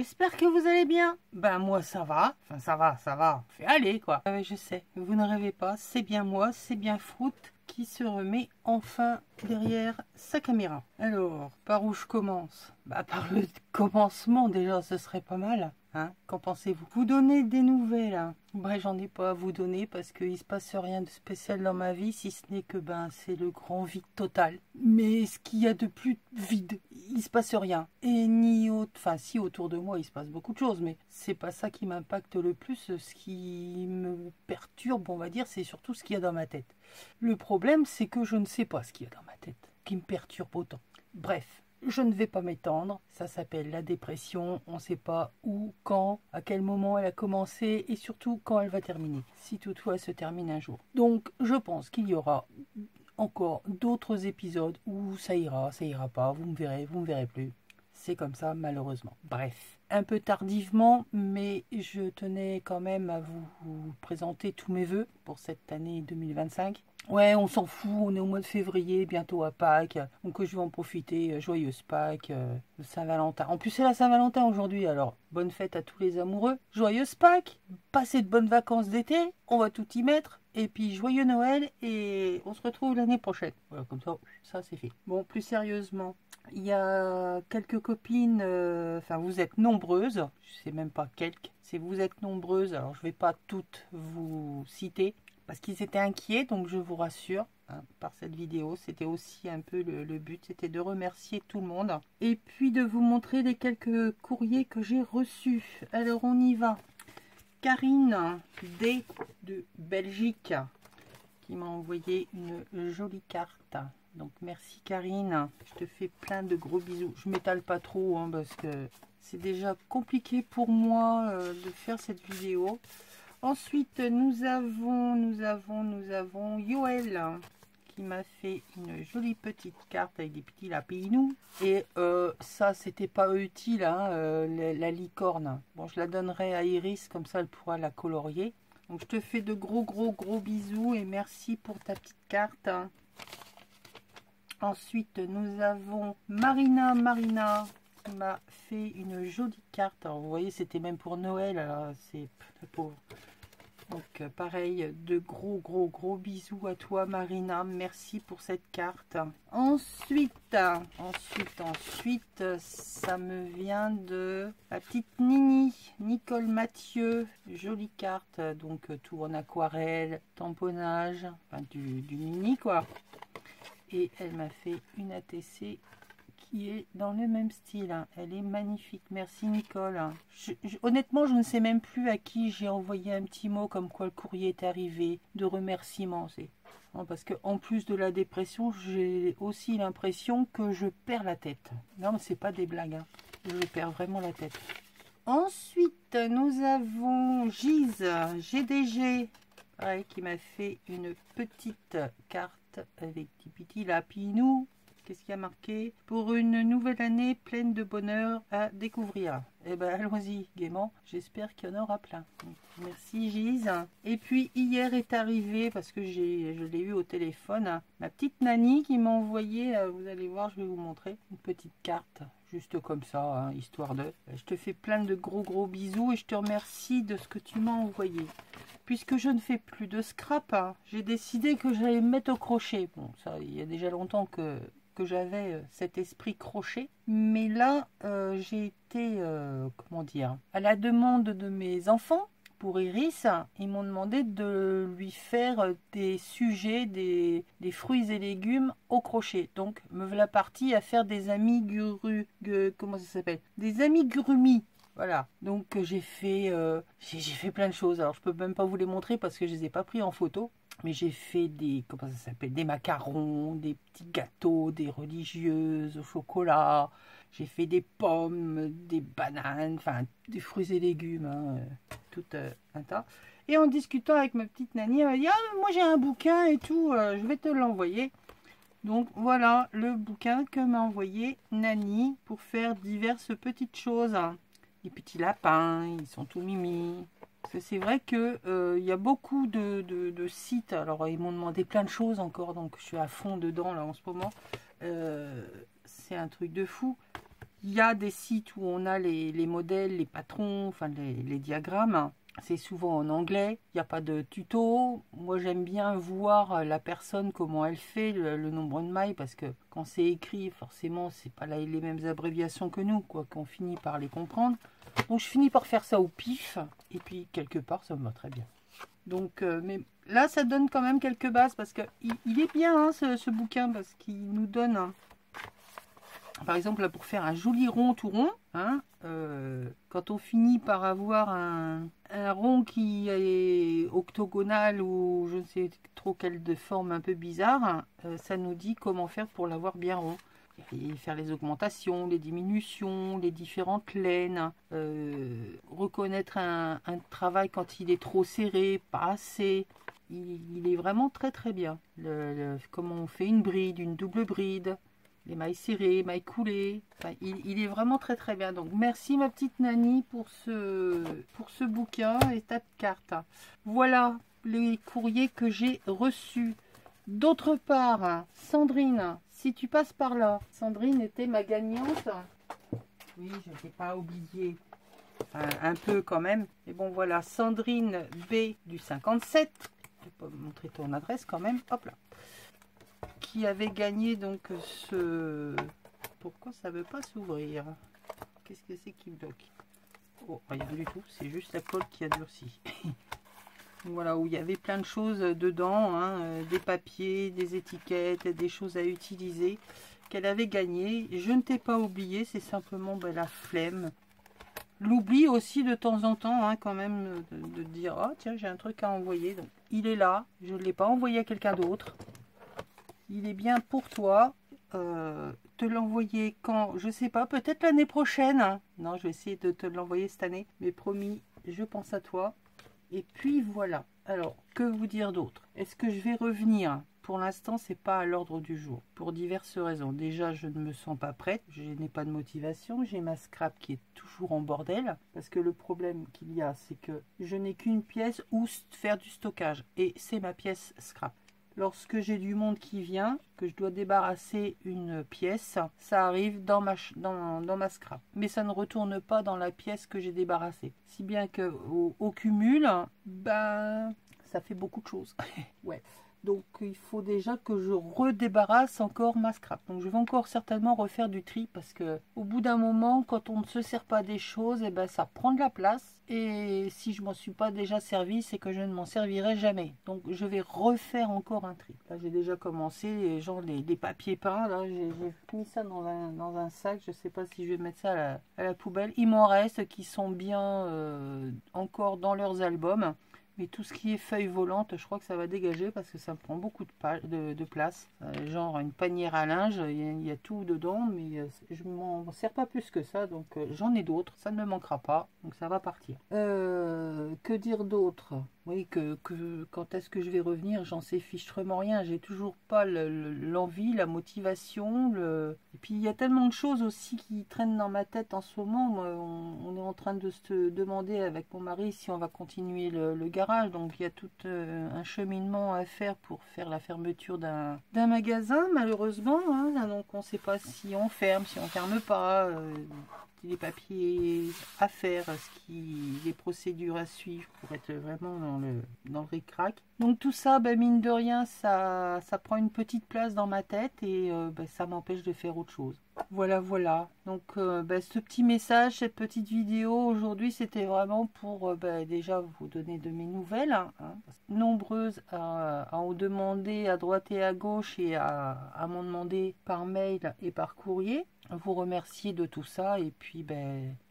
j'espère que vous allez bien. Ben moi ça va, enfin ça va, fait aller quoi. Je sais, vous ne rêvez pas, c'est bien moi, c'est bien Fruit qui se remet enfin derrière sa caméra. Alors, par où je commence? Bah par le commencement déjà, ce serait pas mal. Hein, qu'en pensez-vous? Vous donnez des nouvelles, hein. Bref, j'en ai pas à vous donner parce qu'il se passe rien de spécial dans ma vie, si ce n'est que ben c'est le grand vide total. Mais ce qu'il y a de plus vide, il se passe rien. Et ni autre, enfin si autour de moi il se passe beaucoup de choses, mais c'est pas ça qui m'impacte le plus. Ce qui me perturbe, on va dire, c'est surtout ce qu'il y a dans ma tête. Le problème, c'est que je ne sais pas ce qu'il y a dans ma tête qui me perturbe autant. Bref. Je ne vais pas m'étendre, ça s'appelle la dépression, on ne sait pas où, quand, à quel moment elle a commencé et surtout quand elle va terminer, si toutefois elle se termine un jour. Donc je pense qu'il y aura encore d'autres épisodes où ça ira pas, vous me verrez plus. C'est comme ça malheureusement. Bref, un peu tardivement, mais je tenais quand même à vous présenter tous mes vœux pour cette année 2025. Ouais, on s'en fout, on est au mois de février, bientôt à Pâques, donc je vais en profiter, joyeuse Pâques, Saint-Valentin. En plus c'est la Saint-Valentin aujourd'hui, alors bonne fête à tous les amoureux, joyeuse Pâques, passez de bonnes vacances d'été, on va tout y mettre, et puis joyeux Noël, et on se retrouve l'année prochaine. Voilà, comme ça c'est fait. Bon, plus sérieusement, il y a quelques copines, enfin vous êtes nombreuses, je sais même pas quelques, c'est vous êtes nombreuses, alors je vais pas toutes vous citer, parce qu'ils étaient inquiets, donc je vous rassure, hein, par cette vidéo, c'était aussi un peu le but, c'était de remercier tout le monde. Et puis de vous montrer les quelques courriers que j'ai reçus. Alors on y va. Karine D de Belgique, qui m'a envoyé une jolie carte. Donc merci Karine, je te fais plein de gros bisous. Je m'étale pas trop, hein, parce que c'est déjà compliqué pour moi de faire cette vidéo. Ensuite, nous avons Yoel qui m'a fait une jolie petite carte avec des petits lapinous. Et ça, c'était pas utile, hein, la licorne. Bon, je la donnerai à Iris, comme ça elle pourra la colorier. Donc, je te fais de gros bisous et merci pour ta petite carte. Ensuite, nous avons Marina qui m'a fait une jolie carte. Alors, vous voyez, c'était même pour Noël. Alors, c'est pauvre. Donc pareil, de gros bisous à toi Marina, merci pour cette carte. Ensuite, ça me vient de la petite Nini, Nicole Mathieu, jolie carte, donc tout en aquarelle, tamponnage, enfin du Nini quoi. Et elle m'a fait une ATC qui est dans le même style, hein. Elle est magnifique, merci Nicole. Honnêtement je ne sais même plus à qui j'ai envoyé un petit mot comme quoi le courrier est arrivé, de remerciement, c'est parce que en plus de la dépression j'ai aussi l'impression que je perds la tête. Non mais c'est pas des blagues, hein. Je perds vraiment la tête. Ensuite nous avons Gise GDG, ouais, qui m'a fait une petite carte avec des petits lapinous. Qu'est-ce qu'il y a marqué? Pour une nouvelle année pleine de bonheur à découvrir. Eh ben allons-y gaiement, j'espère qu'il y en aura plein. Donc, merci Gise. Et puis hier est arrivé, parce que je l'ai eu au téléphone, ma petite Nani qui m'a envoyé, vous allez voir, je vais vous montrer, une petite carte. Juste comme ça, hein, histoire de... Je te fais plein de gros bisous et je te remercie de ce que tu m'as envoyé. Puisque je ne fais plus de scrap, hein, j'ai décidé que j'allais me mettre au crochet. Bon, ça, il y a déjà longtemps que j'avais cet esprit crochet, mais là j'ai été comment dire, à la demande de mes enfants pour Iris, ils m'ont demandé de lui faire des sujets, des fruits et légumes au crochet. Donc me voilà partie à faire des comment ça s'appelle, des amigurumis. Voilà, donc j'ai fait plein de choses. Alors je peux même pas vous les montrer parce que je les ai pas pris en photo. Mais j'ai fait comment ça s'appelle, des macarons, des petits gâteaux, des religieuses au chocolat. J'ai fait des pommes, des bananes, enfin des fruits et légumes, hein, tout un tas. Et en discutant avec ma petite Nani, elle m'a dit « Ah, moi j'ai un bouquin et tout, je vais te l'envoyer. » Donc voilà le bouquin que m'a envoyé Nani pour faire diverses petites choses. Les petits lapins, ils sont tout mimi. Parce que c'est vrai que y a beaucoup de sites. Alors ils m'ont demandé plein de choses encore, donc je suis à fond dedans là en ce moment. C'est un truc de fou. Il y a des sites où on a les modèles, les patrons, enfin les diagrammes. C'est souvent en anglais, il n'y a pas de tuto. Moi j'aime bien voir la personne, comment elle fait le nombre de mailles, parce que quand c'est écrit, forcément, c'est pas les mêmes abréviations que nous, quoi, qu'on finit par les comprendre. Donc je finis par faire ça au pif, et puis quelque part ça me va très bien. Donc, mais là ça donne quand même quelques bases, parce que il est bien hein, ce bouquin, parce qu'il nous donne... Hein, par exemple, là, pour faire un joli rond tout rond, hein, quand on finit par avoir un rond qui est octogonal ou je ne sais trop quelle de forme un peu bizarre, ça nous dit comment faire pour l'avoir bien rond. Et faire les augmentations, les diminutions, les différentes laines, reconnaître un travail quand il est trop serré, pas assez. Il est vraiment très très bien. Comment on fait une bride, une double bride. Les mailles serrées, mailles coulées. Enfin, il est vraiment très très bien. Donc merci ma petite Nani pour ce bouquin et tas de cartes. Voilà les courriers que j'ai reçus. D'autre part, Sandrine, si tu passes par là, Sandrine était ma gagnante. Oui, je ne t'ai pas oublié. Enfin, un peu quand même. Mais bon voilà, Sandrine B du 57. Je vais pas vous montrer ton adresse quand même. Hop là. Qui avait gagné donc ce... Pourquoi ça veut pas s'ouvrir? Qu'est-ce que c'est qui bloque? Oh, rien du tout, c'est juste la colle qui a durci. Voilà, où il y avait plein de choses dedans, hein, des papiers, des étiquettes, des choses à utiliser, qu'elle avait gagné. Je ne t'ai pas oublié, c'est simplement la flemme. L'oubli aussi de temps en temps, hein, quand même, de dire, oh tiens, j'ai un truc à envoyer. Donc, il est là, je ne l'ai pas envoyé à quelqu'un d'autre. Il est bien pour toi. Te l'envoyer quand, je sais pas, peut-être l'année prochaine. Non, je vais essayer de te l'envoyer cette année. Mais promis, je pense à toi. Et puis voilà. Alors, que vous dire d'autre? Est-ce que je vais revenir? Pour l'instant, c'est pas à l'ordre du jour. Pour diverses raisons. Déjà, je ne me sens pas prête. Je n'ai pas de motivation. J'ai ma scrap qui est toujours en bordel. Parce que le problème qu'il y a, c'est que je n'ai qu'une pièce où faire du stockage. Et c'est ma pièce scrap. Lorsque j'ai du monde qui vient, que je dois débarrasser une pièce, ça arrive dans ma scrap. Mais ça ne retourne pas dans la pièce que j'ai débarrassée. Si bien que au cumul, ben, ça fait beaucoup de choses. Ouais. Donc il faut déjà que je redébarrasse encore ma scrap. Donc je vais encore certainement refaire du tri parce que au bout d'un moment, quand on ne se sert pas des choses, et ben ça prend de la place. Et si je m'en suis pas déjà servi, c'est que je ne m'en servirai jamais. Donc je vais refaire encore un tri. Là j'ai déjà commencé, genre les papiers peints. Là j'ai mis ça dans un sac. Je sais pas si je vais mettre ça à la poubelle. Il m'en reste qui sont bien encore dans leurs albums. Mais tout ce qui est feuilles volantes, je crois que ça va dégager parce que ça me prend beaucoup de place. Genre une panière à linge, il y a tout dedans, mais je ne m'en sers pas plus que ça. Donc j'en ai d'autres, ça ne me manquera pas. Donc ça va partir. Que dire d'autre? Oui, quand est-ce que je vais revenir, j'en sais fichtrement rien. J'ai toujours pas l'envie, la motivation. Et puis il y a tellement de choses aussi qui traînent dans ma tête en ce moment. On est en train de se demander avec mon mari si on va continuer le garage. Donc il y a tout un cheminement à faire pour faire la fermeture d'un magasin, malheureusement. Hein. Donc on ne sait pas si on ferme, si on ferme pas. Les papiers à faire, les procédures à suivre pour être vraiment dans le ric-rac. Donc tout ça, mine de rien, ça prend une petite place dans ma tête et ça m'empêche de faire autre chose. Voilà, voilà. Donc ce petit message, cette petite vidéo aujourd'hui, c'était vraiment pour déjà vous donner de mes nouvelles. Hein, nombreuses à en demander à droite et à gauche et à m'en demander par mail et par courrier. Vous remercier de tout ça et puis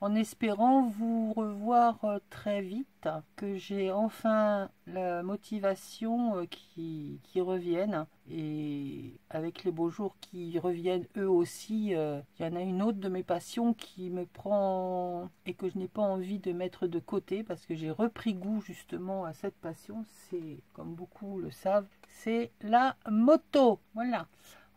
en espérant vous revoir très vite, que j'ai enfin la motivation qui revienne et avec les beaux jours qui reviennent eux aussi, il y en a une autre de mes passions qui me prend et que je n'ai pas envie de mettre de côté parce que j'ai repris goût justement à cette passion. C'est, comme beaucoup le savent, c'est la moto. Voilà.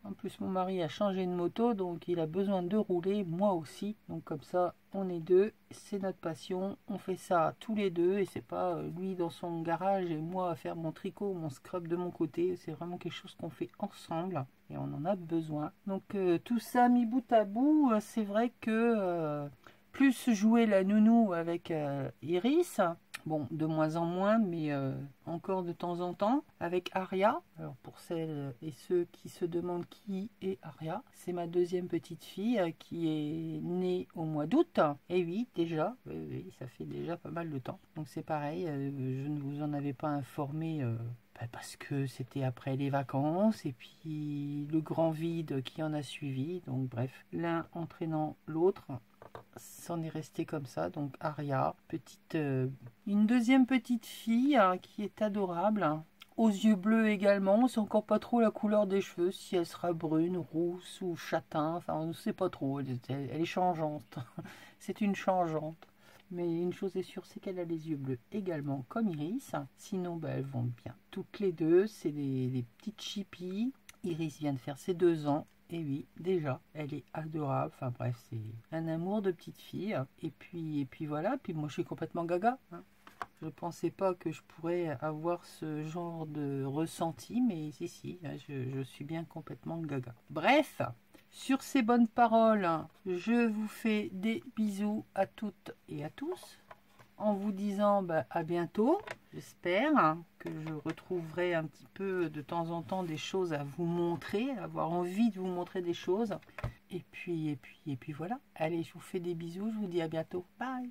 En plus, mon mari a changé de moto, donc il a besoin de rouler, moi aussi. Donc comme ça, on est deux, c'est notre passion. On fait ça tous les deux et c'est pas lui dans son garage et moi à faire mon tricot, mon scrub de mon côté. C'est vraiment quelque chose qu'on fait ensemble et on en a besoin. Donc tout ça mis bout à bout, c'est vrai que plus jouer la nounou avec Iris. Bon, de moins en moins, mais encore de temps en temps, avec Aria. Alors pour celles et ceux qui se demandent qui est Aria, c'est ma deuxième petite fille qui est née au mois d'août. Et oui, déjà, oui, ça fait déjà pas mal de temps. Donc c'est pareil, je ne vous en avais pas informé parce que c'était après les vacances et puis le grand vide qui en a suivi. Donc bref, l'un entraînant l'autre. C'en est resté comme ça. Donc Aria, une deuxième petite fille qui est adorable, aux yeux bleus également. On sait encore pas trop la couleur des cheveux, si elle sera brune, rousse ou châtain, enfin on ne sait pas trop, elle est changeante. C'est une changeante, mais une chose est sûre, c'est qu'elle a les yeux bleus également comme Iris. Sinon elles vont bien toutes les deux, c'est des petites chippies. Iris vient de faire ses 2 ans. Et oui, déjà, elle est adorable. Enfin bref, c'est un amour de petite fille. Et puis voilà. Puis moi, je suis complètement gaga. Je pensais pas que je pourrais avoir ce genre de ressenti, mais si, je suis bien complètement gaga. Bref, sur ces bonnes paroles, je vous fais des bisous à toutes et à tous. En vous disant à bientôt, j'espère que je retrouverai un petit peu de temps en temps des choses à vous montrer, avoir envie de vous montrer des choses. Et puis voilà. Allez, je vous fais des bisous, je vous dis à bientôt. Bye!